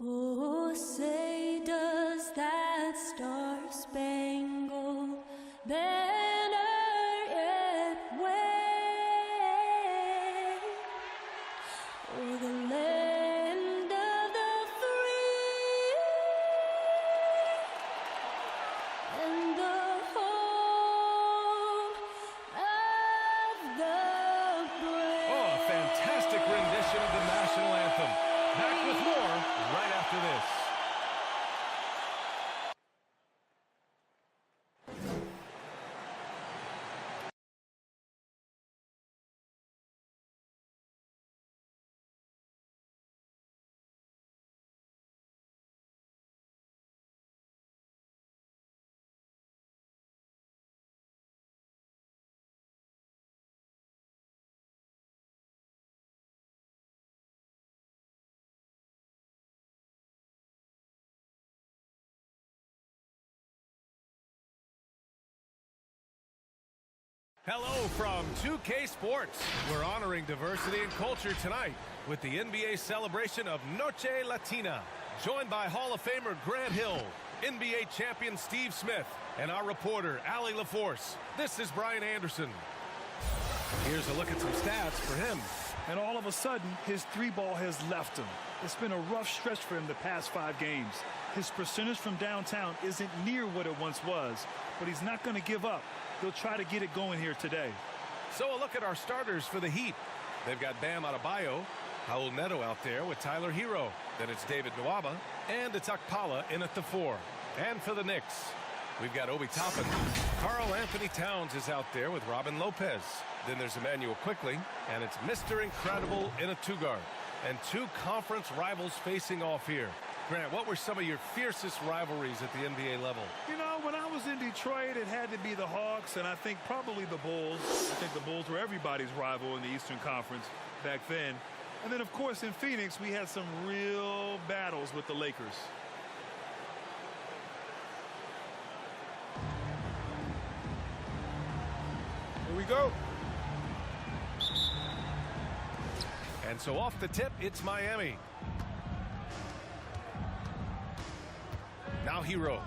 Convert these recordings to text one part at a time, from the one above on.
Oh, say does that star-spangled banner yet wave o'er the land of the free and the home of the brave? Oh, a fantastic rendition of the national anthem. Back with more right after this. Hello from 2K Sports. We're honoring diversity and culture tonight with the NBA celebration of Noche Latina. Joined by Hall of Famer Grant Hill, NBA champion Steve Smith, and our reporter, Allie LaForce. This is Brian Anderson. Here's a look at some stats for him. And all of a sudden, his three ball has left him. It's been a rough stretch for him the past 5 games. His percentage from downtown isn't near what it once was, but he's not going to give up. He'll try to get it going here today. So a look at our starters for the Heat. They've got Bam Adebayo, Raul Neto out there with Tyler Hero. Then it's David Nwaba, and it's Okpala in at the 4. And for the Knicks, we've got Obi Toppin. Karl Anthony Towns is out there with Robin Lopez. Then there's Emmanuel Quickley, and it's Mr. Incredible in a 2-guard. And 2 conference rivals facing off here. Grant, what were some of your fiercest rivalries at the NBA level? You know, when I was in Detroit, it had to be the Hawks, and I think probably the Bulls. I think the Bulls were everybody's rival in the Eastern Conference back then. And then, of course, in Phoenix, we had some real battles with the Lakers. Here we go. And so off the tip, it's Miami. Now Hero,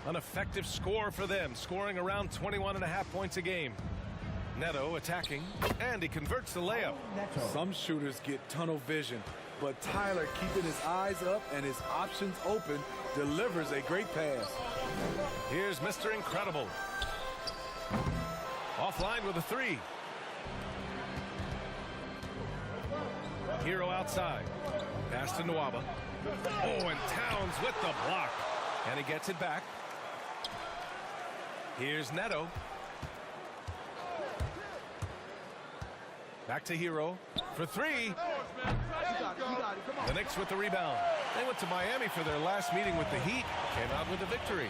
an effective score for them, scoring around 21.5 points a game. Neto attacking, and he converts the layup. Some shooters get tunnel vision, but Tyler, keeping his eyes up and his options open, delivers a great pass. Here's Mr. Incredible. Offline with a 3. Hero outside. Pass to Nwaba. Oh, and Towns with the block. And he gets it back. Here's Neto. Back to Hero for 3. The Knicks with the rebound. They went to Miami for their last meeting with the Heat. Came out with a victory.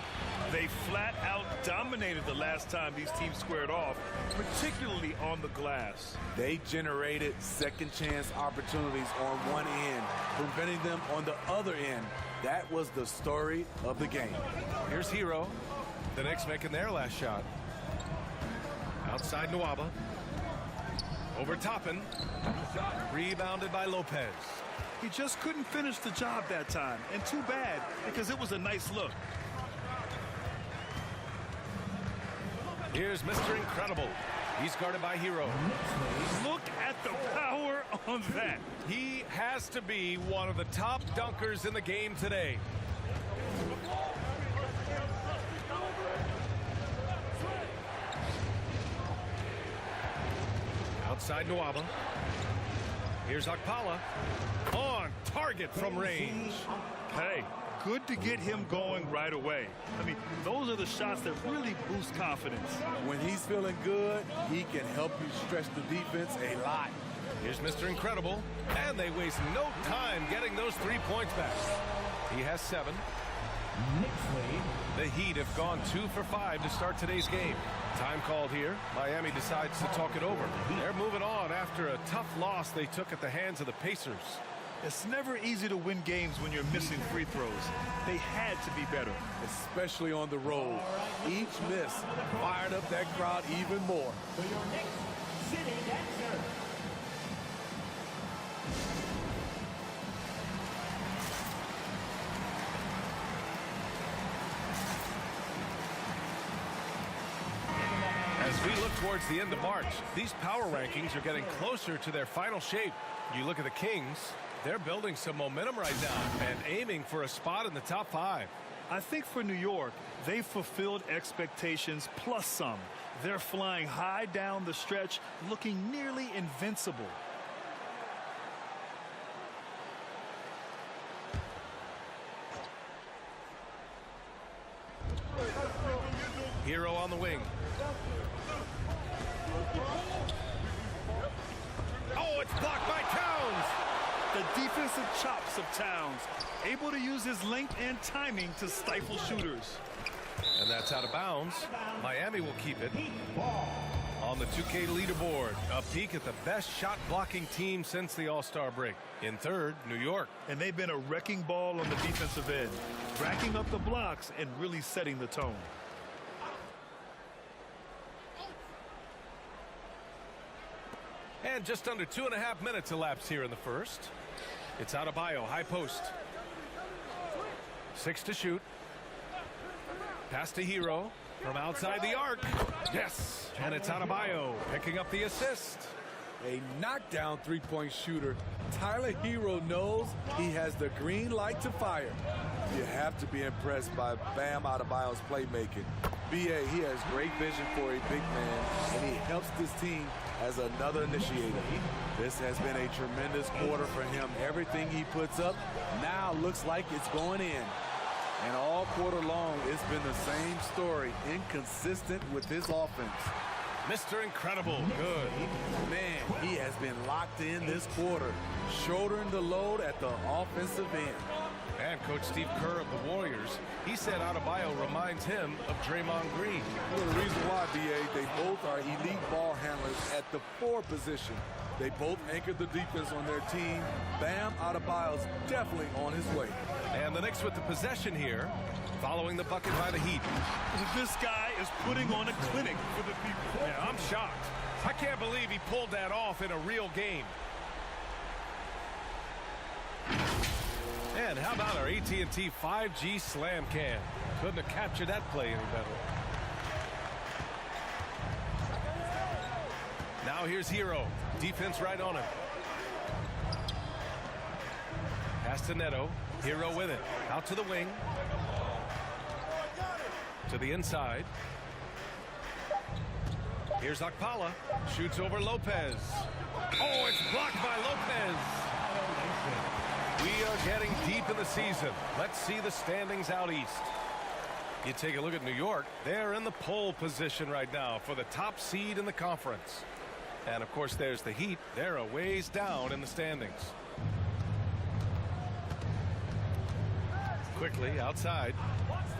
They flat out dominated the last time these teams squared off, particularly on the glass. They generated second chance opportunities on one end, preventing them on the other end. That was the story of the game. Here's Hero. The Knicks making their last shot. Outside Nwaba. Over Toppin. Rebounded by Lopez. He just couldn't finish the job that time, and too bad, because it was a nice look. Here's Mr. Incredible. He's guarded by Hero. Look at the power on that. He has to be one of the top dunkers in the game today. Outside Nwaba. Here's Okpala. On target from range. Hey, good to get him going right away. I mean, those are the shots that really boost confidence. When he's feeling good, he can help you stretch the defense a lot. Here's Mr. Incredible, and they waste no time getting those 3 points back. He has 7. The Heat have gone 2 for 5 to start today's game. Time called here. Miami decides to talk it over. They're moving on after a tough loss they took at the hands of the Pacers. It's never easy to win games when you're missing free throws. They had to be better. Especially on the road. Each miss fired up that crowd even more. For your next city dancer. towards the end of March. These power rankings are getting closer to their final shape. You look at the Kings, they're building some momentum right now and aiming for a spot in the top 5. I think for New York, they've fulfilled expectations plus some. They're flying high down the stretch, looking nearly invincible. Hero on the wing. Oh, it's blocked by Towns. The defensive chops of Towns, able to use his length and timing to stifle shooters. And that's out of bounds. Miami will keep it. On the 2K leaderboard, a peek at the best shot blocking team since the All-Star break. In third, New York. And they've been a wrecking ball on the defensive end, racking up the blocks and really setting the tone. And just under 2.5 minutes elapsed here in the first. It's Adebayo, high post. 6 to shoot. Pass to Hero from outside the arc. Yes, and it's Adebayo picking up the assist. A knockdown three-point shooter. Tyler Hero knows he has the green light to fire. You have to be impressed by Bam Adebayo's playmaking. BA, he has great vision for a big man, and he helps this team as another initiator. This has been a tremendous quarter for him. Everything he puts up now looks like it's going in. And all quarter long, it's been the same story, inconsistent with his offense. Mr. Incredible, good. Man, he has been locked in this quarter, shouldering the load at the offensive end. And Coach Steve Kerr of the Warriors, he said Adebayo reminds him of Draymond Green. Well, the reason why, BA, they both are elite ball handlers at the 4 position. They both anchored the defense on their team. Bam Adebayo's definitely on his way. And the Knicks with the possession here, following the bucket by the Heat. This guy is putting on a clinic for the people. Yeah, I'm shocked. I can't believe he pulled that off in a real game. And how about our AT&T 5G Slam Cam? Couldn't have captured that play any better. Now here's Hero. Defense right on him. Pass to Neto. Hero with it. Out to the wing. To the inside. Here's Okpala. Shoots over Lopez. Oh, it's blocked by Lopez. We are getting deep in the season. Let's see the standings out east. You take a look at New York. They're in the pole position right now for the top seed in the conference. And, of course, there's the Heat. They're a ways down in the standings. Quickly, outside.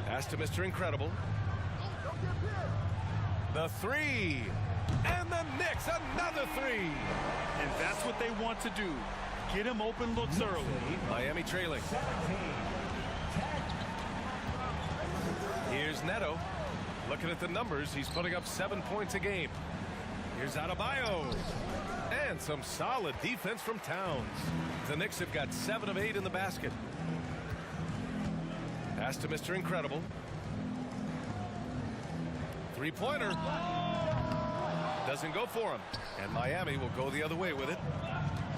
Pass to Mr. Incredible. The 3. And the Knicks, another 3. And that's what they want to do. Get him open looks early. Miami trailing. Here's Neto. Looking at the numbers, he's putting up 7 points a game. Here's Adebayo. And some solid defense from Towns. The Knicks have got 7 of 8 in the basket. Pass to Mr. Incredible. Three-pointer. Doesn't go for him. And Miami will go the other way with it.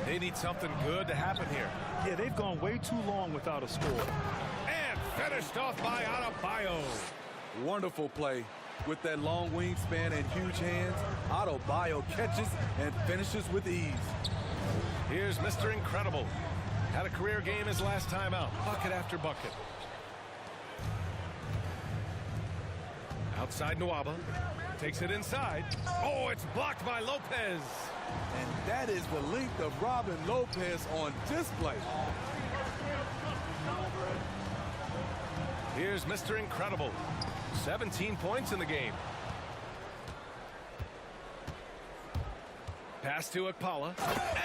They need something good to happen here. Yeah, they've gone way too long without a score. And finished off by Adebayo. Wonderful play. With that long wingspan and huge hands, Adebayo catches and finishes with ease. Here's Mr. Incredible. Had a career game his last time out. Bucket after bucket. Outside Nwaba. Takes it inside. Oh, it's blocked by Lopez. And that is the length of Robin Lopez on display. Here's Mr. Incredible. 17 points in the game. Pass to Okpala.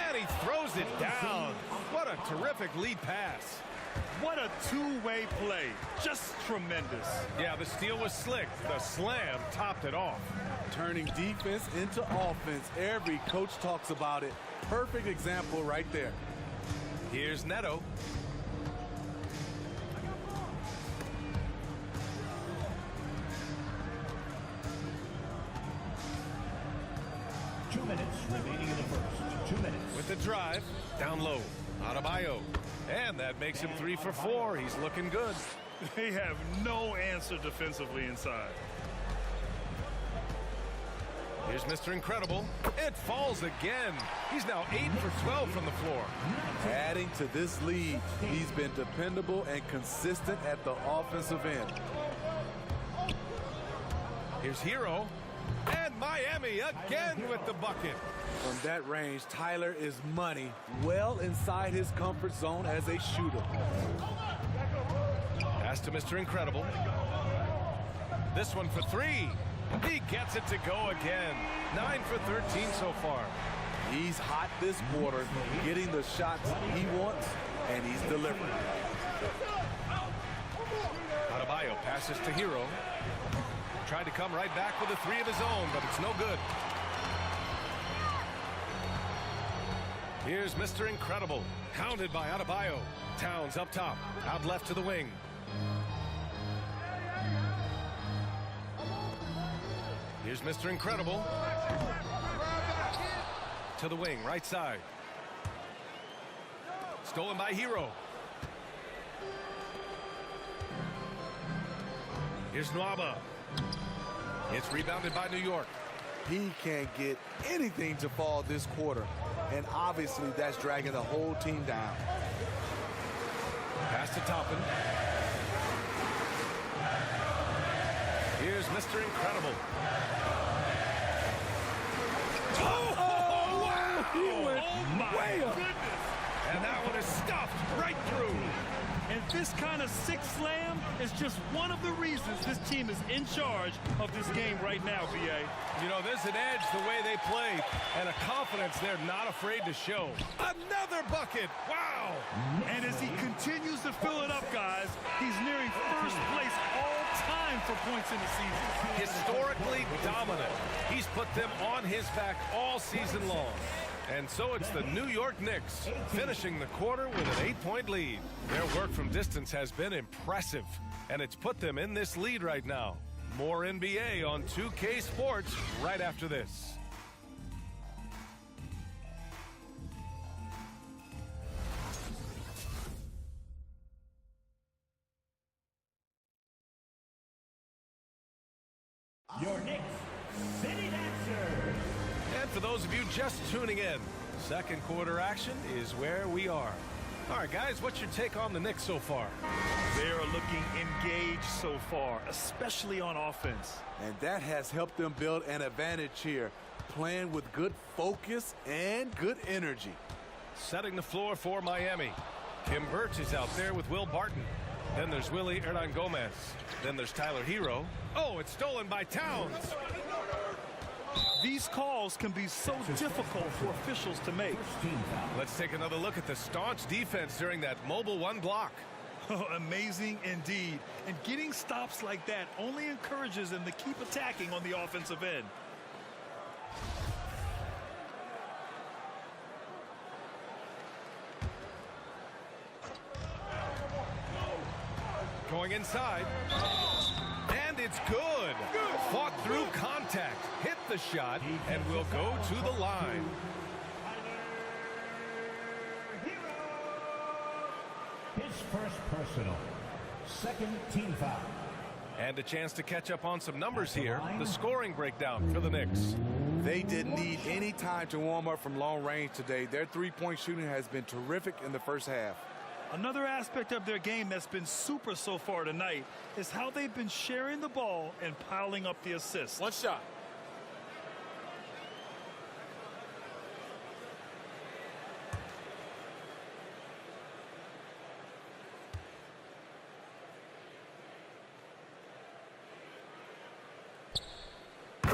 And he throws it down. What a terrific lead pass. What a two-way play. Just tremendous. Yeah, the steal was slick. The slam topped it off. Turning defense into offense. Every coach talks about it. Perfect example right there. Here's Neto. drive. Down low. Adebayo. And that makes him 3 for 4. He's looking good. They have no answer defensively inside. Here's Mr. Incredible. It falls again. He's now 8 for 12 from the floor. Adding to this lead, he's been dependable and consistent at the offensive end. Here's Hero. And Miami again with the bucket. From that range, Tyler is money, well inside his comfort zone as a shooter. Pass to Mr. Incredible. This one for 3. He gets it to go again. 9 for 13 so far. He's hot this quarter, getting the shots he wants, and he's delivering. Adebayo passes to Hero. Tried to come right back with a 3 of his own, but it's no good. Here's Mr. Incredible. Hounded by Adebayo. Towns up top. Out left to the wing. Here's Mr. Incredible. To the wing, right side. Stolen by Hero. Here's Nwaba. It's rebounded by New York. He can't get anything to fall this quarter, and obviously that's dragging the whole team down. Pass to Toppin. Here's Mr. Incredible. Oh, wow! He went way up. And that one is stuffed right through. And this kind of sick slam is just one of the reasons this team is in charge of this game right now, B.A. You know, there's an edge the way they play and a confidence they're not afraid to show. Another bucket. Wow. And as he continues to fill it up, guys, he's nearing first place all time for points in the season. Historically dominant. He's put them on his back all season long. And so it's the New York Knicks finishing the quarter with an 8-point lead. Their work from distance has been impressive, and it's put them in this lead right now. More NBA on 2K Sports right after this. Your Knicks City Dancer. And for those of you just tuning in, second quarter action is where we are. All right, guys, what's your take on the Knicks so far? They are looking engaged so far, especially on offense. And that has helped them build an advantage here, playing with good focus and good energy. Setting the floor for Miami. Kim Birch is out there with Will Barton. Then there's Willie Hernangomez. Then there's Tyler Hero. Oh, it's stolen by Towns. These calls can be so difficult for officials to make. Let's take another look at the staunch defense during that mobile 1 block. Oh, amazing indeed. And getting stops like that only encourages them to keep attacking on the offensive end. Going inside. And it's good. Fought through contact. Hit the shot and will go to the line. His first personal. Second team foul. And a chance to catch up on some numbers here. The scoring breakdown for the Knicks. They didn't need any time to warm up from long range today. Their three-point shooting has been terrific in the first half. Another aspect of their game that's been super so far tonight is how they've been sharing the ball and piling up the assists. One shot.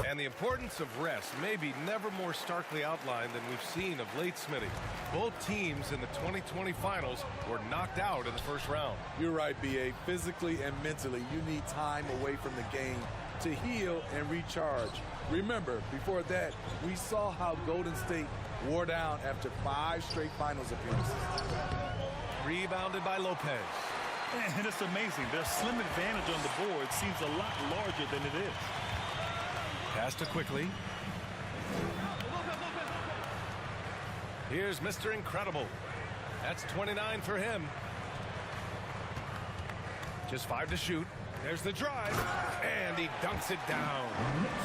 And the importance of rest may be never more starkly outlined than we've seen of late, Smitty. Both teams in the 2020 finals were knocked out in the first round. You're right, B.A. Physically and mentally, you need time away from the game to heal and recharge. Remember, before that, we saw how Golden State wore down after 5 straight finals appearances. Rebounded by Lopez. And it's amazing. Their slim advantage on the board seems a lot larger than it is. Pass to Quickly. Here's Mr. Incredible. That's 29 for him. Just 5 to shoot. There's the drive, and he dunks it down.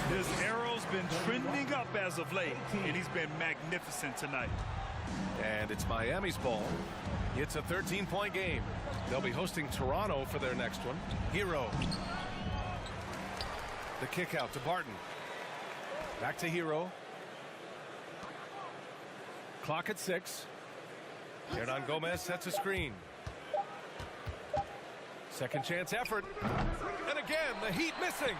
His arrow's been trending up as of late, and he's been magnificent tonight. And it's Miami's ball. It's a 13-point game. They'll be hosting Toronto for their next one. Hero. The kick out to Barton. Back to Hero. Clock at 6. Hernan Gomez sets a screen. Second chance effort. And again, the Heat missing.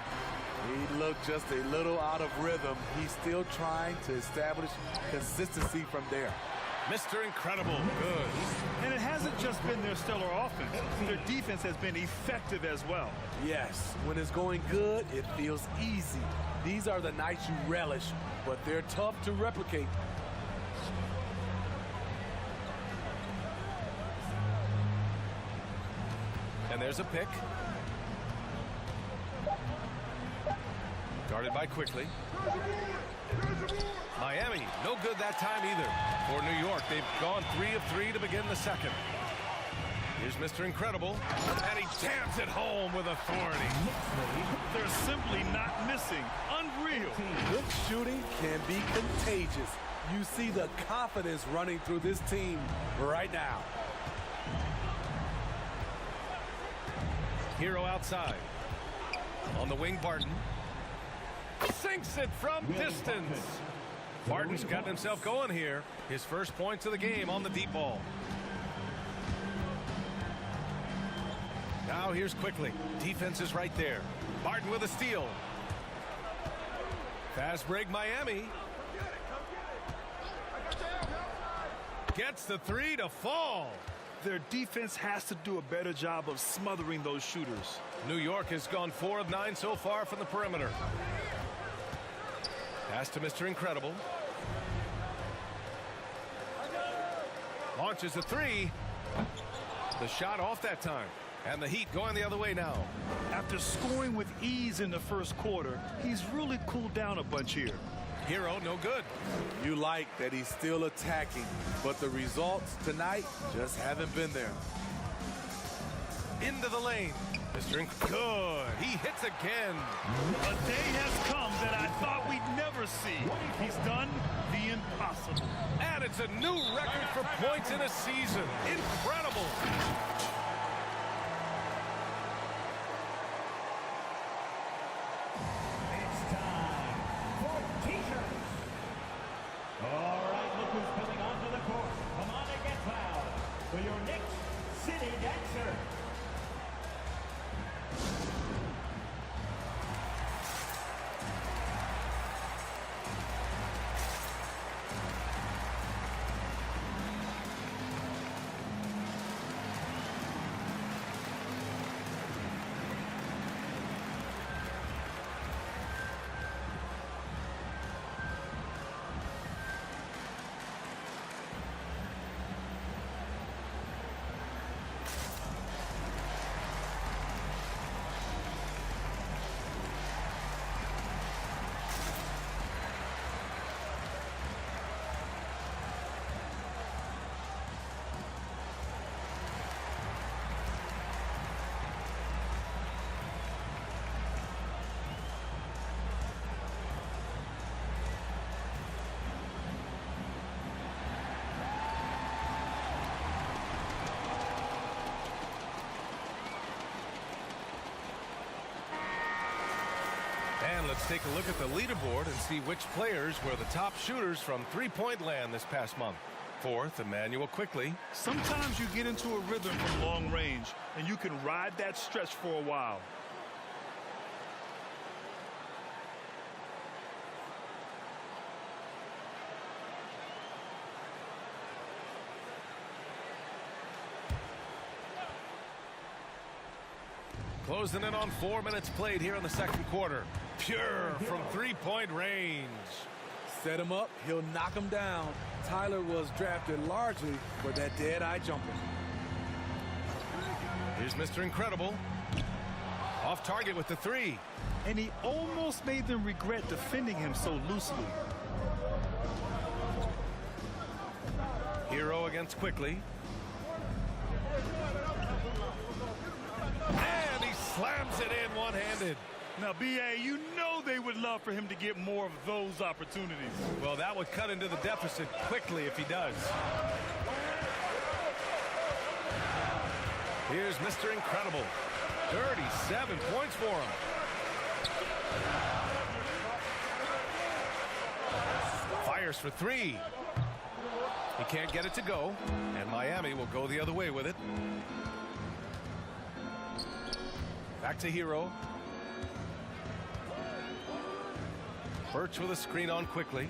He looked just a little out of rhythm. He's still trying to establish consistency from there. Mr. Incredible, good. And it hasn't just been their stellar offense. Their defense has been effective as well. Yes, when it's going good, it feels easy. These are the nights you relish, but they're tough to replicate. And there's a pick. Guarded by Quickly. Miami, no good that time either. For New York, they've gone 3 of 3 to begin the second. Here's Mr. Incredible, and he jams it home with authority. They're simply not missing. Unreal. Good shooting can be contagious. You see the confidence running through this team right now. Hero outside. On the wing, Barton. Sinks it from distance. Barton's gotten himself going here. His first points of the game on the deep ball. Now here's Quickly. Defense is right there. Barton with a steal. Fast break, Miami. Gets the 3 to fall. Their defense has to do a better job of smothering those shooters. New York has gone 4 of 9 so far from the perimeter. Pass to Mr. Incredible. Launches a 3. The shot off that time. And the Heat going the other way now. After scoring with ease in the first quarter, he's really cooled down a bunch here. Hero, no good. You like that he's still attacking, but the results tonight just haven't been there. Into the lane. Mr. Good. He hits again. A day has come that I thought we'd never see. He's done the impossible. And it's a new record for points in a season. Incredible. It's time for t-shirts. All right, look who's coming onto the court. Come on and get fouled for your Knicks City Dancer. And let's take a look at the leaderboard and see which players were the top shooters from three-point land this past month. Fourth, Emmanuel Quickly. Sometimes you get into a rhythm from long range, and you can ride that stretch for a while. Closing in on 4 minutes played here in the second quarter. Pure from three-point range. Set him up, he'll knock him down. Tyler was drafted largely for that dead-eye jumper. Here's Mr. Incredible. Off target with the 3. And he almost made them regret defending him so loosely. Hero against Quickly. And he slams it in one-handed. Now, B.A., you know they would love for him to get more of those opportunities. Well, that would cut into the deficit quickly if he does. Here's Mr. Incredible. 37 points for him. Fires for three. He can't get it to go, and Miami will go the other way with it. Back to Hero. Birch with a screen on Quickly.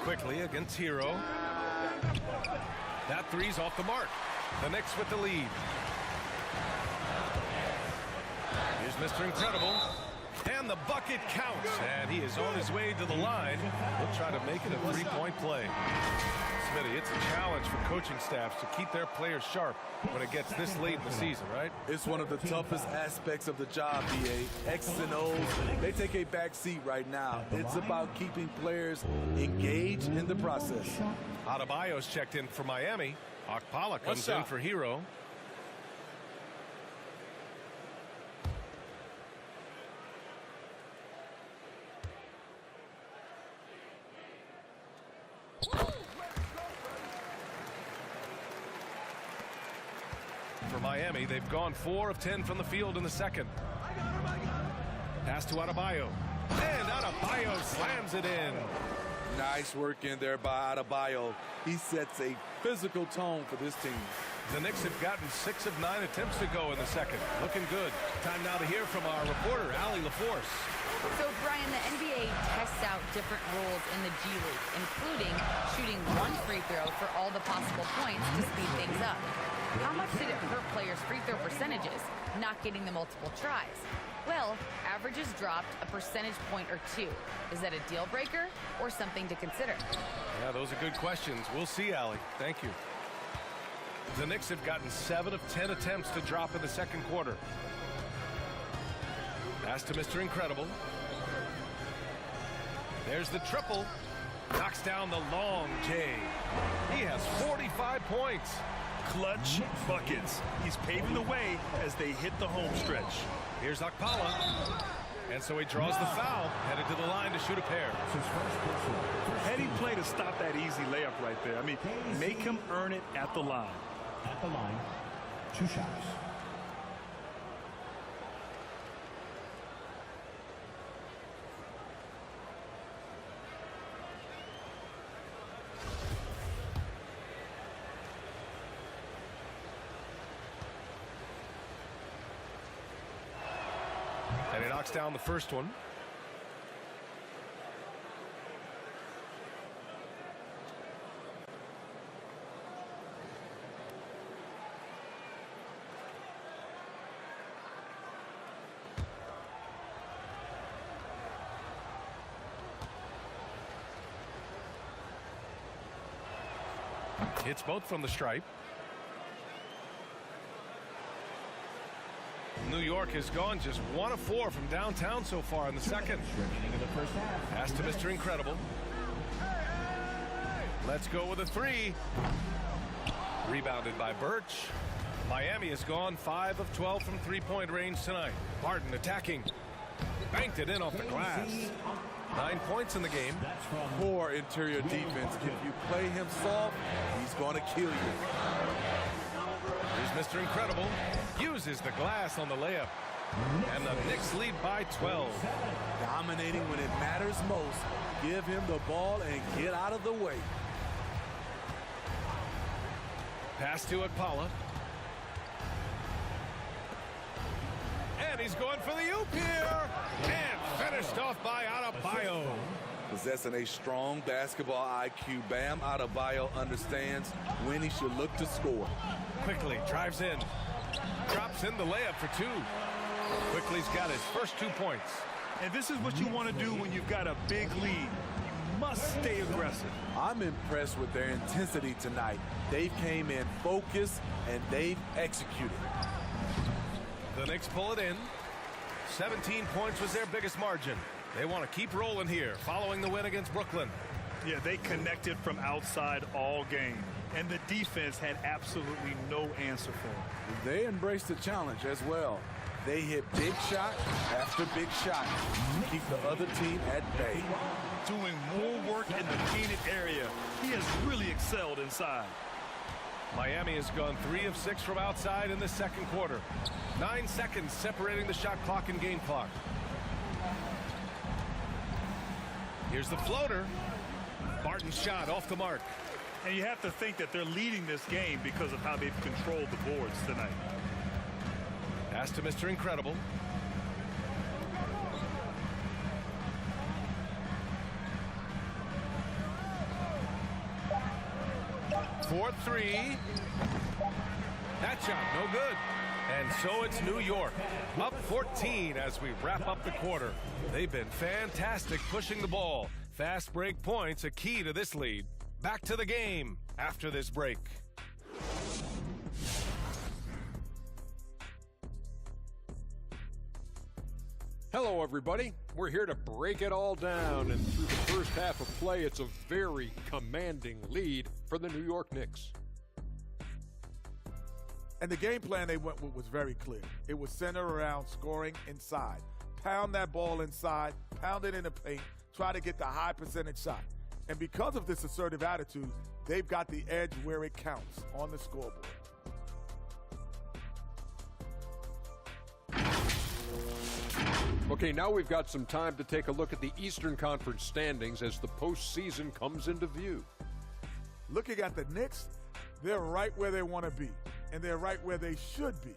Quickly against Hero. That three's off the mark. The Knicks with the lead. Here's Mr. Incredible. And the bucket counts. And he is on his way to the line. He'll try to make it a three-point play. Smitty, it's a challenge for coaching staffs to keep their players sharp when it gets this late in the season, right? It's one of the toughest aspects of the job, BA. X's and O's, they take a back seat right now. It's about keeping players engaged in the process. Adebayo's checked in for Miami. Okpala comes in for Hero. For Miami, they've gone 4 of 10 from the field in the second. Pass to Adebayo. And Adebayo slams it in. Nice work in there by Adebayo. He sets a physical tone for this team. The Knicks have gotten 6 of 9 attempts to go in the second. Looking good. Time now to hear from our reporter, Allie LaForce. So, Brian, the NBA tests out different rules in the G League, including shooting 1 free throw for all the possible points to speed things up. How much did it hurt players' free throw percentages, not getting the multiple tries? Well, averages dropped a percentage point or 2. Is that a deal breaker or something to consider? Yeah, those are good questions. We'll see, Allie. Thank you. The Knicks have gotten 7 of 10 attempts to drop in the second quarter. Pass to Mr. Incredible. There's the triple. Knocks down the long J. He has 45 points. Clutch buckets. He's paving the way as they hit the home stretch. Here's Okpala. And so he draws the foul, headed to the line to shoot a pair. Heady play to stop that easy layup right there. I mean, make him earn it at the line. At the line, 2 shots. And he knocks down the first one. Hits both from the stripe. New York has gone just 1 of 4 from downtown so far in the second. Pass to Mr. Incredible. Let's go with a 3. Rebounded by Birch. Miami has gone 5 of 12 from three-point range tonight. Barton attacking. Banked it in off the glass. 9 points in the game. Poor interior defense. If you play him soft, he's going to kill you. Here's Mr. Incredible. Uses the glass on the layup. And the Knicks lead by 12. Dominating when it matters most. Give him the ball and get out of the way. Pass to Okpala. And he's going for the oop here. And finished off by Adebayo. Possessing a strong basketball IQ, Bam Adebayo understands when he should look to score. Quickly drives in. Drops in the layup for 2. Quickly's got his first 2 points. And this is what you want to do when you've got a big lead. You must stay aggressive. I'm impressed with their intensity tonight. They came in focused and they've executed. The Knicks pull it in. 17 points was their biggest margin. They want to keep rolling here following the win against Brooklyn. Yeah, they connected from outside all game, and the defense had absolutely no answer for them. They embraced the challenge as well. They hit big shot after big shot to keep the other team at bay. Doing more work in the painted area. He has really excelled inside. Miami has gone 3 of 6 from outside in the second quarter. 9 seconds separating the shot clock and game clock. Here's the floater. Barton's shot off the mark. And you have to think that they're leading this game because of how they've controlled the boards tonight. Pass to Mr. Incredible. For 3. That shot, no good. And so it's New York, up 14 as we wrap up the quarter. They've been fantastic pushing the ball. Fast break points, a key to this lead. Back to the game after this break. Hello, everybody. We're here to break it all down, and through the first half of play, it's a very commanding lead for the New York Knicks. And the game plan they went with was very clear. It was centered around scoring inside. Pound that ball inside, pound it in the paint, try to get the high percentage shot. And because of this assertive attitude, they've got the edge where it counts on the scoreboard. Okay, now we've got some time to take a look at the Eastern Conference standings as the postseason comes into view. Looking at the Knicks, they're right where they want to be, and they're right where they should be.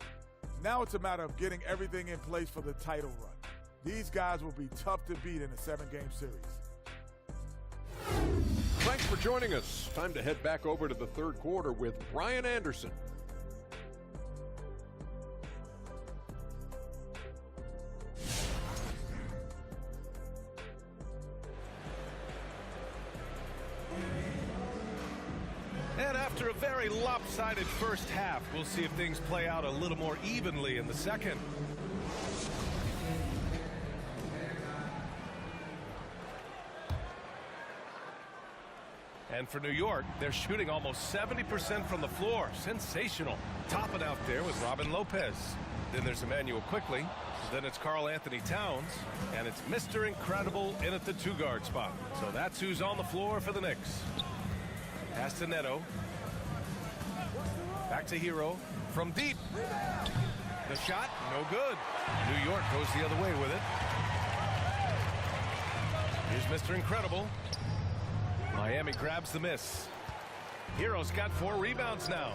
Now it's a matter of getting everything in place for the title run. These guys will be tough to beat in a 7-game series. Thanks for joining us. Time to head back over to the third quarter with Brian Anderson. And after a very lopsided first half, we'll see if things play out a little more evenly in the second. And for New York, they're shooting almost 70% from the floor. Sensational. Topping out there with Robin Lopez. Then there's Emmanuel Quickly. Then it's Karl Anthony Towns. And it's Mr. Incredible in at the 2-guard spot. So that's who's on the floor for the Knicks. Pass to Neto. Back to Hero. From deep. The shot, no good. New York goes the other way with it. Here's Mr. Incredible. Miami grabs the miss. Hero's got 4 rebounds now.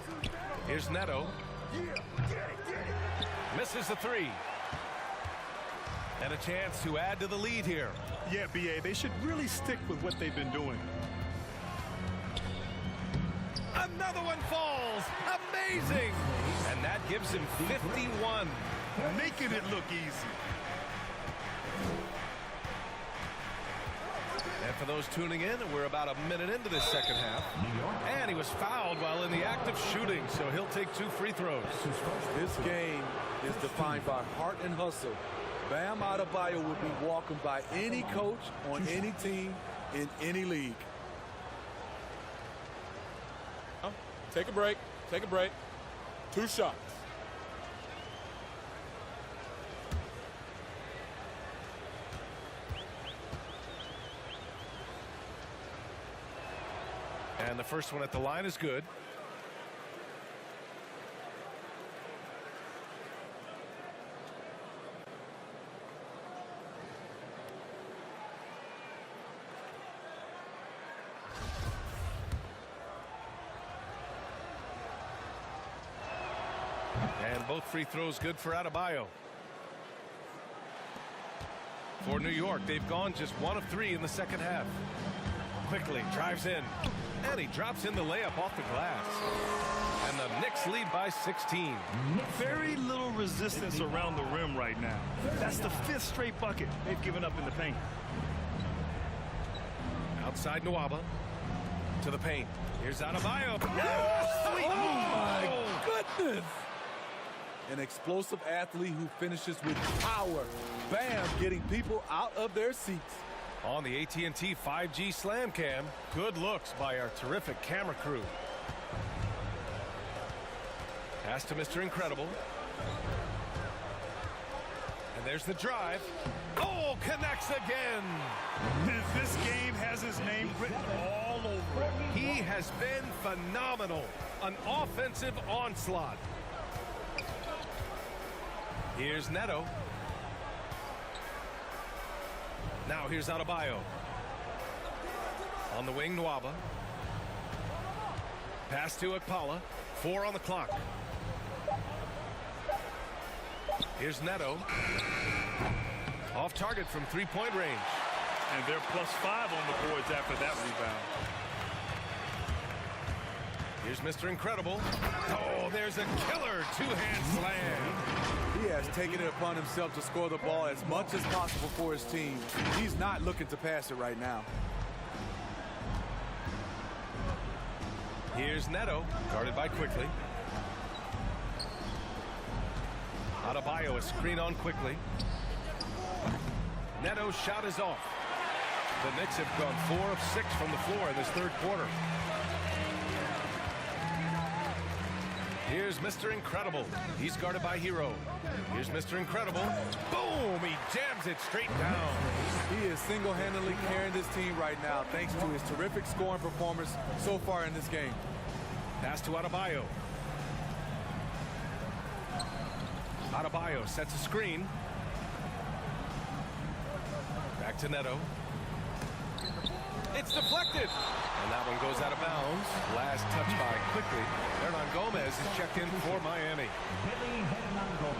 Here's Neto. Misses the 3. And a chance to add to the lead here. Yeah, BA, they should really stick with what they've been doing. Another one falls. Amazing. And that gives him 51. Making it look easy. And for those tuning in, we're about a minute into this second half. And he was fouled while in the act of shooting, so he'll take 2 free throws. This game is defined by heart and hustle. Bam Adebayo would be walking by any coach on any team in any league. Take a break. Take a break. 2 shots. And the first one at the line is good. And both free throws good for Adebayo. For New York, they've gone just 1 of 3 in the second half. Quickly drives in. And he drops in the layup off the glass. And the Knicks lead by 16. Very little resistance around the rim right now. That's the 5th straight bucket they've given up in the paint. Outside Nwaba. To the paint. Here's Adebayo. Sweet move. My goodness! An explosive athlete who finishes with power. Bam, getting people out of their seats. On the AT&T 5G Slam Cam, good looks by our terrific camera crew. Pass to Mr. Incredible. And there's the drive. Oh, connects again. This game has his name written all over it. He has been phenomenal. An offensive onslaught. Here's Neto. Now here's Adebayo. On the wing, Nwaba. Pass to Akpala. 4 on the clock. Here's Neto. Off target from three-point range. And they're +5 on the boards after that rebound. Here's Mr. Incredible. Oh, there's a killer two-hand slam. He has taken it upon himself to score the ball as much as possible for his team. He's not looking to pass it right now. Here's Neto, guarded by Quickly. Adebayo, a screen on Quickly. Neto's shot is off. The Knicks have gone 4 of 6 from the floor in this third quarter. Here's Mr. Incredible. He's guarded by Hero. Here's Mr. Incredible. Boom! He jams it straight down. He is single-handedly carrying this team right now thanks to his terrific scoring performance so far in this game. Pass to Adebayo. Adebayo sets a screen. Back to Neto. It's deflected. And that one goes out of bounds. Last touch by Quickly. Hernan Gomez is checked in for Miami. Billy Hernan Gomez.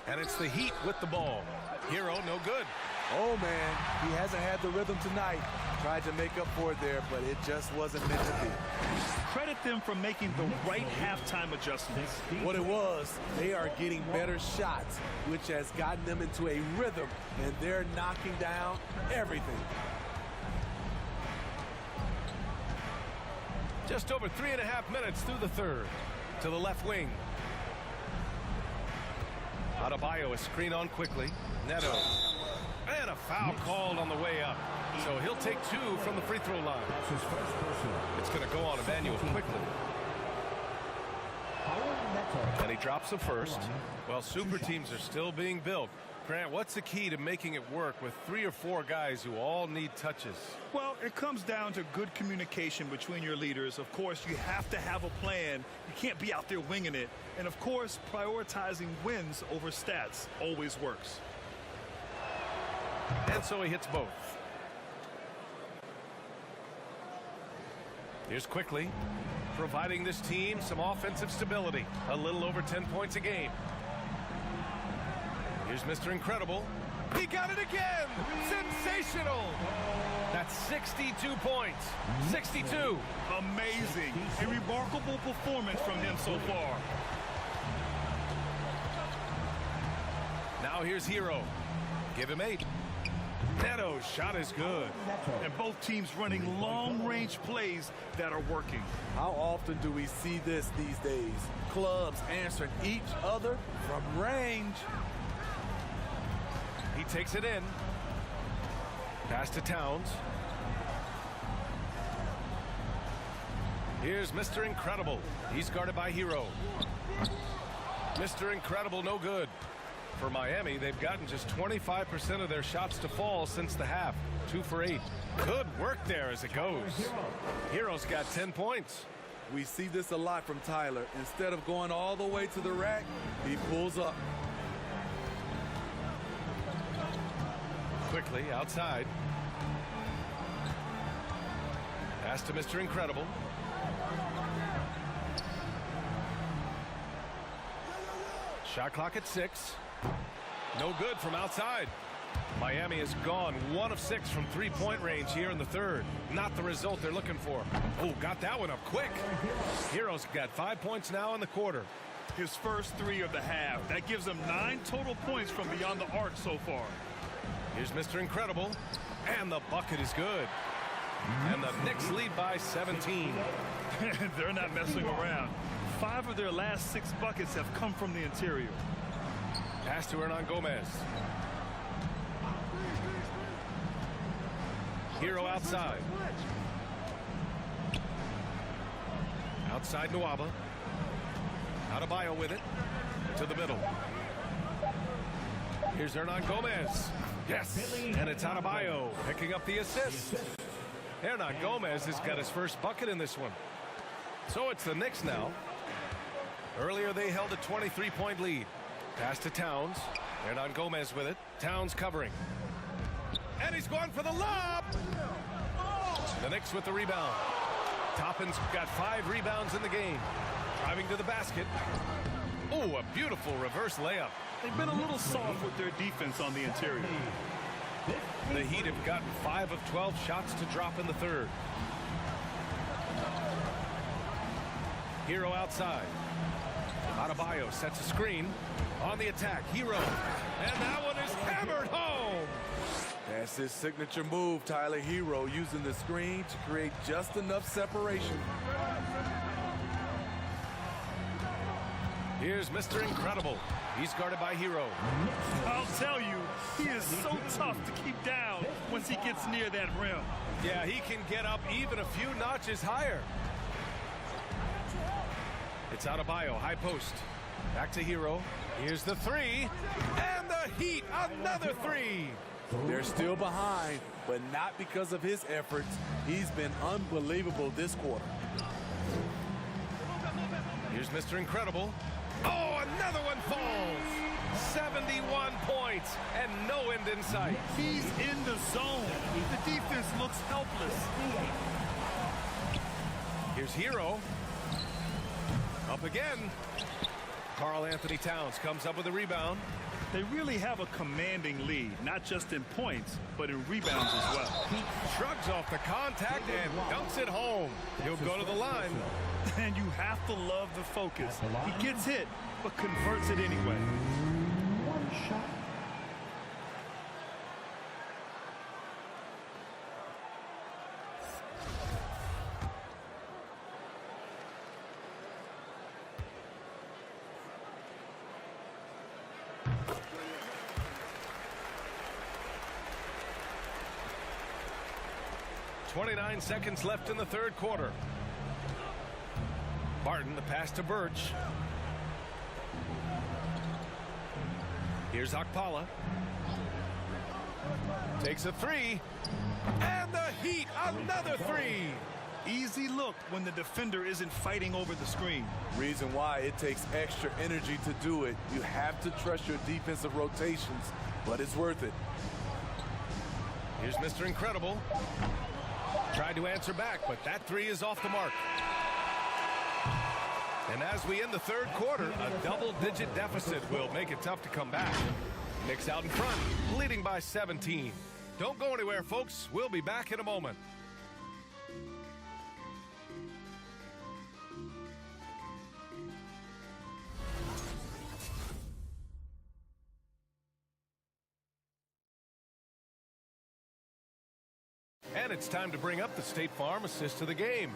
And it's the Heat with the ball. Hero, no good. Oh, man, he hasn't had the rhythm tonight. Tried to make up for it there, but it just wasn't meant to be. Credit them for making the right halftime adjustments. What it was, they are getting better shots, which has gotten them into a rhythm, and they're knocking down everything. Just over 3.5 minutes through the third. To the left wing. Adebayo, a screen on Quickly. Neto. And a foul called on the way up. So he'll take 2 from the free throw line. That's his first personal. It's going to go on Emmanuel Quickly. And he drops the first. Well, super teams are still being built. Grant, what's the key to making it work with 3 or 4 guys who all need touches? Well, it comes down to good communication between your leaders. Of course, you have to have a plan. You can't be out there winging it. And of course, prioritizing wins over stats always works. And so he hits both. Here's Quickly, providing this team some offensive stability. A little over 10 points a game. Here's Mr. Incredible. He got it again! Sensational! That's 62 points. 62. Amazing. A remarkable performance from him so far. Now here's Hero. Give him 8. Neto's shot is good. And both teams running long-range plays that are working. How often do we see this these days? Clubs answering each other from range. He takes it in. Pass to Towns. Here's Mr. Incredible. He's guarded by Hero. Mr. Incredible, no good. For Miami, they've gotten just 25% of their shots to fall since the half. 2 for 8. Good work there as it goes. Hero's got 10 points. We see this a lot from Tyler. Instead of going all the way to the rack, he pulls up. Quickly outside. Pass to Mr. Incredible. Shot clock at 6. No good from outside. Miami has gone 1 of 6 from three-point range here in the third. Not the result they're looking for. Oh, got that one up quick. Hero's got 5 points now in the quarter. his first 3 of the half. That gives him 9 total points from beyond the arc so far. Here's Mr. Incredible, and the bucket is good. And the Knicks lead by 17. They're not messing around. 5 of their last 6 buckets have come from the interior. Pass to Hernan Gomez. Hero outside. Outside Nwaba. Adebayo with it. To the middle. Here's Hernan Gomez. Yes, and it's Adebayo picking up the assist. Hernan Gomez has got his first bucket in this one. So it's the Knicks now. Earlier they held a 23-point lead. Pass to Towns. Hernan Gomez with it. Towns covering. And he's going for the lob. The Knicks with the rebound. Toppin's got 5 rebounds in the game. Driving to the basket. Oh, a beautiful reverse layup. They've been a little soft with their defense on the interior. The Heat have gotten 5 of 12 shots to drop in the third. Hero outside. Adebayo sets a screen. On the attack, Hero. And that one is hammered home. That's his signature move, Tyler Hero, using the screen to create just enough separation. Here's Mr. Incredible. He's guarded by Hero. I'll tell you, he is so tough to keep down once he gets near that rim. Yeah, he can get up even a few notches higher. It's Adebayo, high post. Back to Hero. Here's the 3. And the Heat, another 3. They're still behind, but not because of his efforts. He's been unbelievable this quarter. Here's Mr. Incredible. Oh, another one falls. 71 points and no end in sight. He's in the zone. The defense looks helpless. Here's Hero. Up again. Karl Anthony Towns comes up with a rebound. They really have a commanding lead, not just in points, but in rebounds as well. He shrugs off the contact and dunks it home. He'll go to the line. And you have to love the focus. He gets hit, but converts it anyway. One shot. .29 seconds left in the third quarter. Barton, the pass to Birch. Here's Okpala. Takes a 3. And the Heat, another 3. Easy look when the defender isn't fighting over the screen. Reason why it takes extra energy to do it. You have to trust your defensive rotations, but it's worth it. Here's Mr. Incredible. Tried to answer back, but that 3 is off the mark. And as we end the third quarter, a double-digit deficit will make it tough to come back. Knicks out in front, leading by 17. Don't go anywhere, folks. We'll be back in a moment. And it's time to bring up the State Farm assist to the game.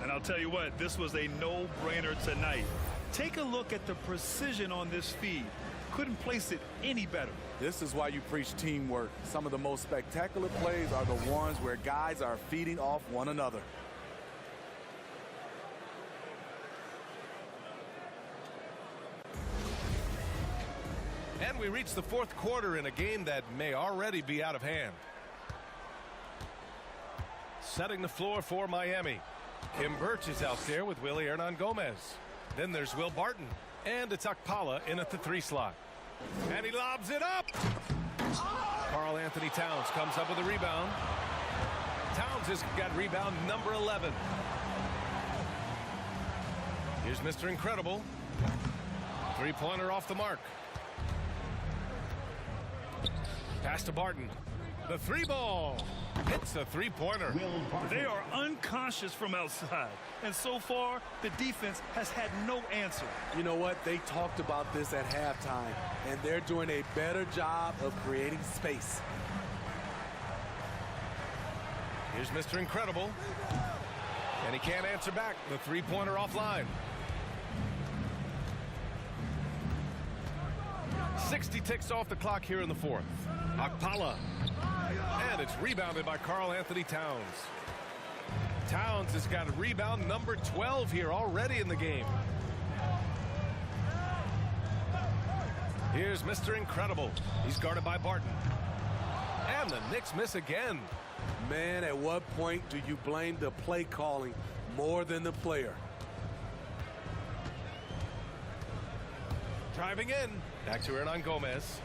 And I'll tell you what, this was a no-brainer tonight. Take a look at the precision on this feed. Couldn't place it any better. This is why you preach teamwork. Some of the most spectacular plays are the ones where guys are feeding off one another. And we reach the fourth quarter in a game that may already be out of hand. Setting the floor for Miami. Kim Birch is out there with Willie Hernan Gomez. Then there's Will Barton. And it's Okpala in at the 3 slot. And he lobs it up. Karl Anthony Towns comes up with a rebound. Towns has got rebound number 11. Here's Mr. Incredible. 3-pointer off the mark. Pass to Barton. The 3 ball. hits a three-pointer. They are unconscious from outside. And so far, the defense has had no answer. You know what? They talked about this at halftime, and they're doing a better job of creating space. Here's Mr. Incredible. And he can't answer back. The three-pointer offline. 60 ticks off the clock here in the fourth. Akpala. And it's rebounded by Karl Anthony Towns. Towns has got rebound number 12 here already in the game. Here's Mr. Incredible. He's guarded by Barton. And the Knicks miss again. Man, at what point do you blame the play calling more than the player? Driving in. Back to Hernan Gomez.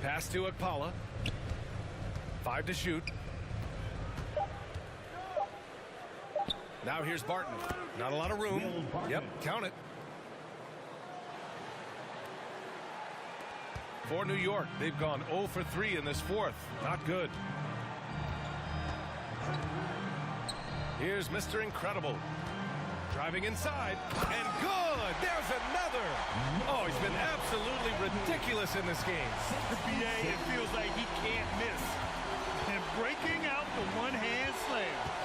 Pass to Akpala. 5 to shoot. Now here's Barton. Not a lot of room. Yep, count it. For New York, they've gone 0 for 3 in this fourth. Not good. Here's Mr. Incredible. Driving inside, and good! There's another! Oh, he's been absolutely ridiculous in this game. BA, it feels like he can't miss. And breaking out the one-hand slam.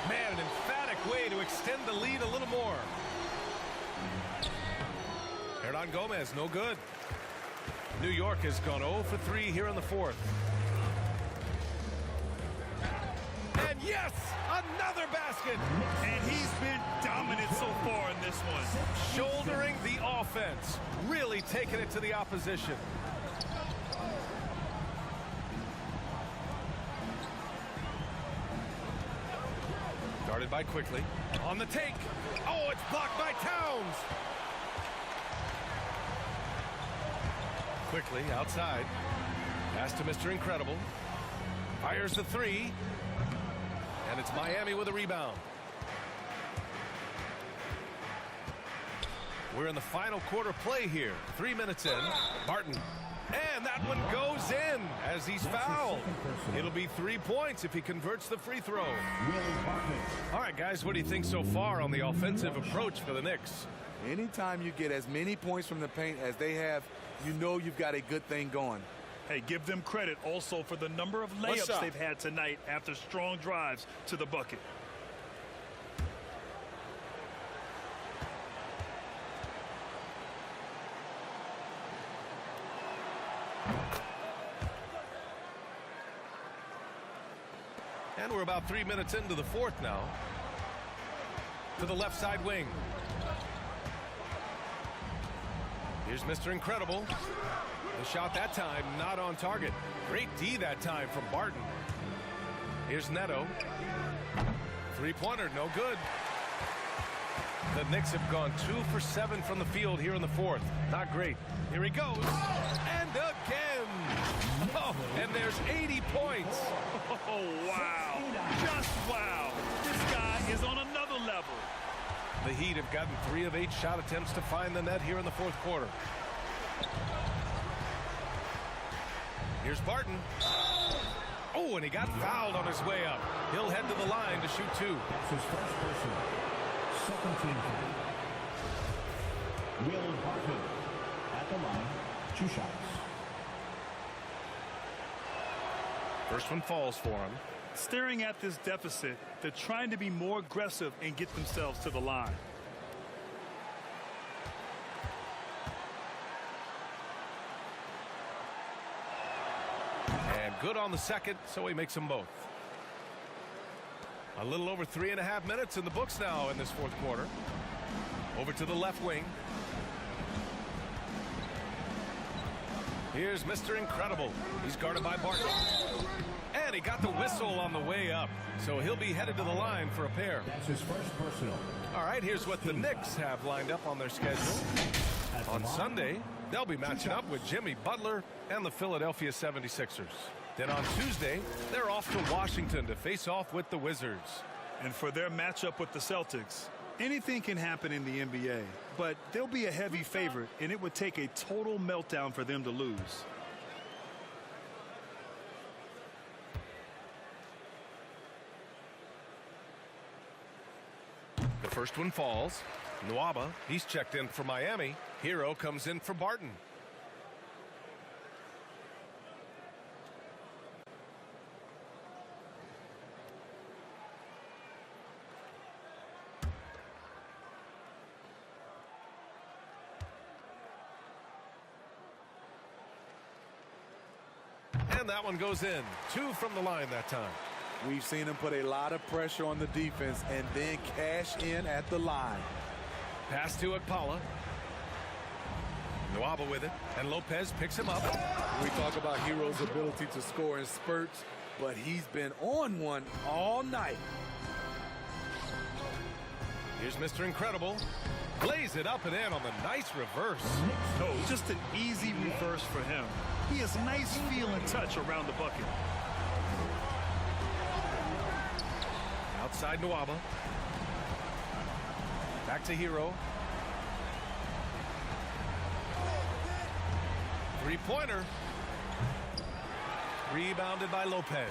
Man, an emphatic way to extend the lead a little more. Hernan Gomez, no good. New York has gone 0 for 3 here in the fourth. And yes, another basket. And he's been dominant so far in this one. Shouldering the offense, really taking it to the opposition. Guarded by Quickly. On the take. Oh, it's blocked by Towns. Quickly outside. Pass to Mr. Incredible. Fires the three. And it's Miami with a rebound. We're in the final quarter play here. 3 minutes in. Barton. And that one goes in as he's fouled. It'll be 3 points if he converts the free throw. All right, guys, what do you think so far on the offensive approach for the Knicks? Anytime you get as many points from the paint as they have, you know you've got a good thing going. Hey, give them credit also for the number of layups they've had tonight after strong drives to the bucket. And we're about 3 minutes into the fourth now. To the left side wing. Here's Mr. Incredible. The shot that time not on target. Great D that time from Barton. Here's Neto. Three-pointer, no good. The Knicks have gone 2 for 7 from the field here in the fourth. Not great. Here he goes. And again. Oh, and there's 80 points. Oh, wow. Just wow. This guy is on another level. The Heat have gotten 3 of 8 shot attempts to find the net here in the fourth quarter. Here's Barton. Oh, and he got fouled on his way up. He'll head to the line to shoot 2. That's his first person. Second team foul. Will Barton at the line. 2 shots. First one falls for him. Staring at this deficit, they're trying to be more aggressive and get themselves to the line. And good on the second, so he makes them both. A little over 3.5 minutes in the books now in this fourth quarter. Over to the left wing. Here's Mr. Incredible. He's guarded by Barton. And he got the whistle on the way up, so he'll be headed to the line for a pair. That's his first personal. All right, here's what the Knicks have lined up on their schedule. On Sunday, they'll be matching up with Jimmy Butler and the Philadelphia 76ers. Then on Tuesday, they're off to Washington to face off with the Wizards. And for their matchup with the Celtics, anything can happen in the NBA, but they'll be a heavy favorite, and it would take a total meltdown for them to lose. The first one falls. Nwaba, he's checked in for Miami. Hero comes in for Barton. And that one goes in. 2 from the line that time. We've seen him put a lot of pressure on the defense and then cash in at the line. Pass to Akpala. Nwaba with it, and Lopez picks him up. We talk about Hero's ability to score in spurts, but he's been on one all night. Here's Mr. Incredible. Lays it up and in on the nice reverse. No, just an easy reverse for him. He has nice feel and touch around the bucket. Outside Nwaba. Back to Hero. Three-pointer. Rebounded by Lopez.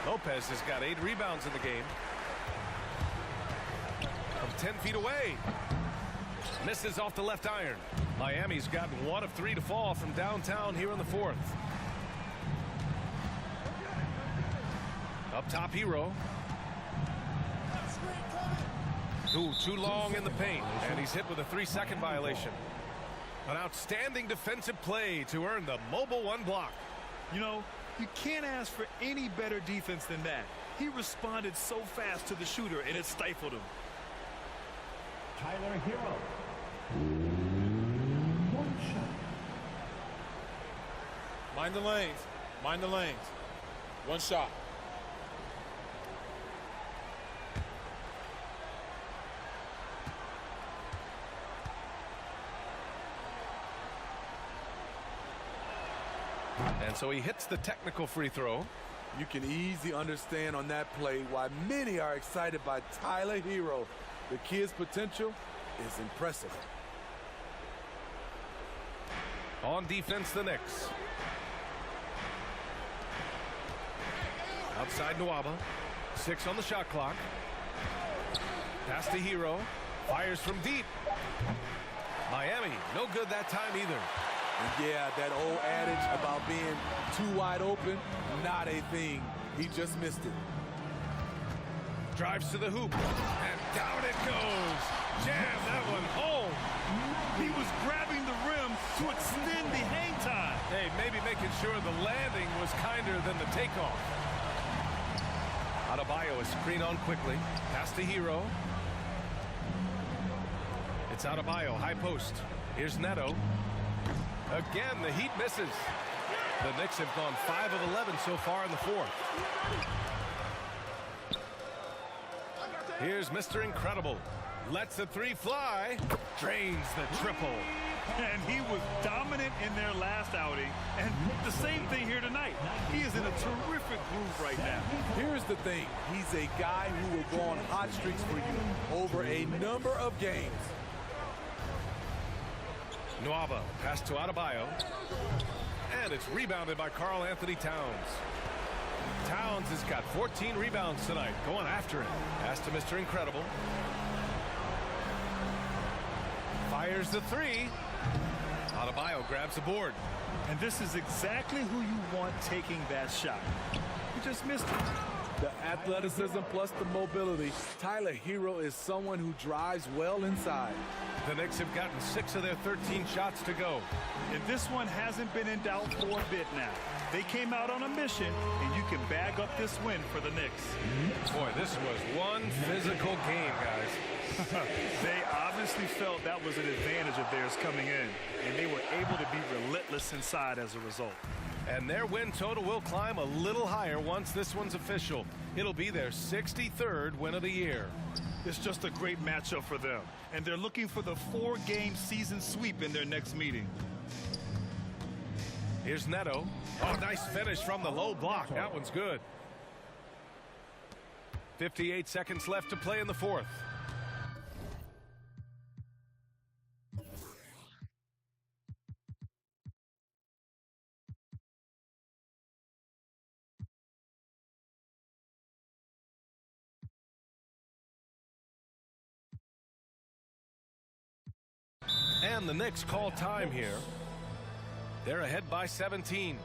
Lopez has got 8 rebounds in the game. From 10 feet away. Misses off the left iron. Miami's gotten 1 of 3 to fall from downtown here in the 4th. Up top, Hero. Too long in the paint, and he's hit with a 3-second violation. An outstanding defensive play to earn the mobile 1 block. You know, you can't ask for any better defense than that. He responded so fast to the shooter, and it stifled him. Tyler Hero. One shot. Mind the lanes. Mind the lanes. One shot. And so he hits the technical free throw. You can easily understand on that play why many are excited by Tyler Hero. The kid's potential is impressive. On defense, the Knicks. Outside Nwaba. 6 on the shot clock. Pass to Hero. Fires from deep. Miami, no good that time either. And yeah, that old adage about being too wide open, not a thing. He just missed it. Drives to the hoop. And down it goes. Jam that one home. He was grabbing the rim to extend the hang time. Hey, maybe making sure the landing was kinder than the takeoff. Adebayo is screen on quickly. Pass to Hero. It's Adebayo, high post. Here's Neto. Again, the Heat misses. The Knicks have gone 5 of 11 so far in the 4th. Here's Mr. Incredible. Lets the 3 fly. Drains the triple. And he was dominant in their last outing. And the same thing here tonight. He is in a terrific groove right now. Here's the thing. He's a guy who will go on hot streaks for you over a number of games. Nwaba, pass to Adebayo. And it's rebounded by Karl Anthony Towns. Towns has got 14 rebounds tonight, going after it. Pass to Mr. Incredible. Fires the 3. Adebayo grabs the board. And this is exactly who you want taking that shot. He just missed it. The athleticism plus the mobility. Tyler Hero is someone who drives well inside. The Knicks have gotten 6 of their 13 shots to go. And this one hasn't been in doubt for a bit now. They came out on a mission, and you can bag up this win for the Knicks. Boy, this was one physical game, guys. They obviously felt that was an advantage of theirs coming in, and they were able to be relentless inside as a result. And their win total will climb a little higher once this one's official. It'll be their 63rd win of the year. It's just a great matchup for them, and they're looking for the 4-game season sweep in their next meeting. Here's Neto. Oh, nice finish from the low block. That one's good. 58 seconds left to play in the 4th. And the Knicks call time here. They're ahead by 17.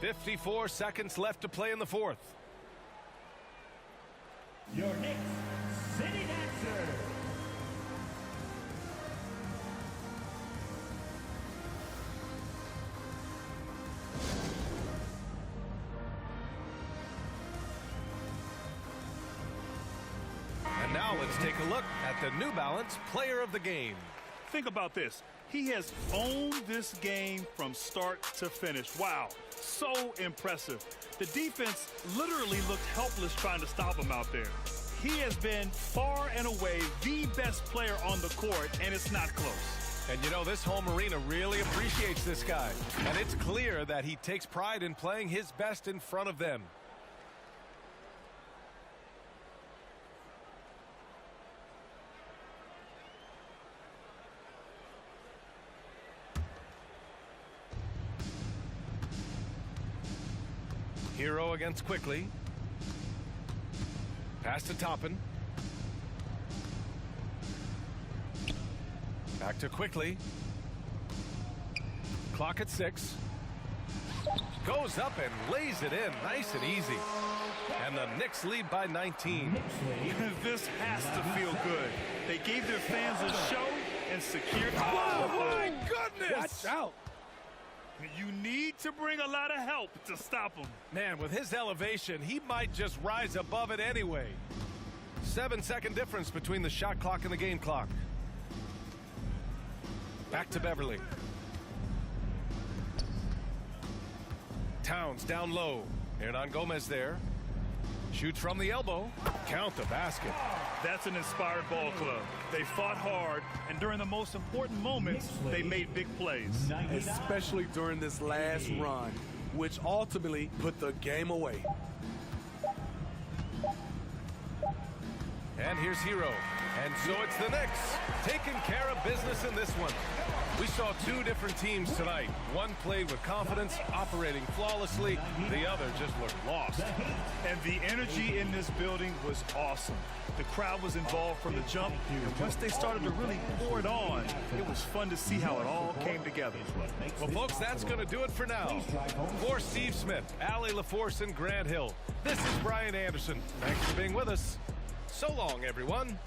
54 seconds left to play in the fourth. Your Knicks City Dancer. And now let's take a look at the New Balance Player of the Game. Think about this. He has owned this game from start to finish. Wow, so impressive. The defense literally looked helpless trying to stop him out there. He has been far and away the best player on the court, and it's not close. And you know, this home arena really appreciates this guy. And it's clear that he takes pride in playing his best in front of them. Hero against Quickly. Pass to Toppin. Back to Quickly. Clock at 6. Goes up and lays it in nice and easy. And the Knicks lead by 19. This has to feel good. They gave their fans a show and secured. Oh, my goodness! Watch out. You need to bring a lot of help to stop him. Man, with his elevation, he might just rise above it anyway. 7-second difference between the shot clock and the game clock. Back to Beverly. Towns down low. Hernan Gomez there. Shoots from the elbow. Count the basket. That's an inspired ball club. They fought hard, and during the most important moments, they made big plays. Especially during this last run, which ultimately put the game away. And here's Hero. And so it's the Knicks taking care of business in this one. We saw two different teams tonight. One played with confidence, operating flawlessly. The other just looked lost. And the energy in this building was awesome. The crowd was involved from the jump, and once they started to really pour it on, it was fun to see how it all came together. Well, folks, that's going to do it for now. For Steve Smith, Allie LaForce, and Grant Hill, this is Brian Anderson. Thanks for being with us. So long, everyone.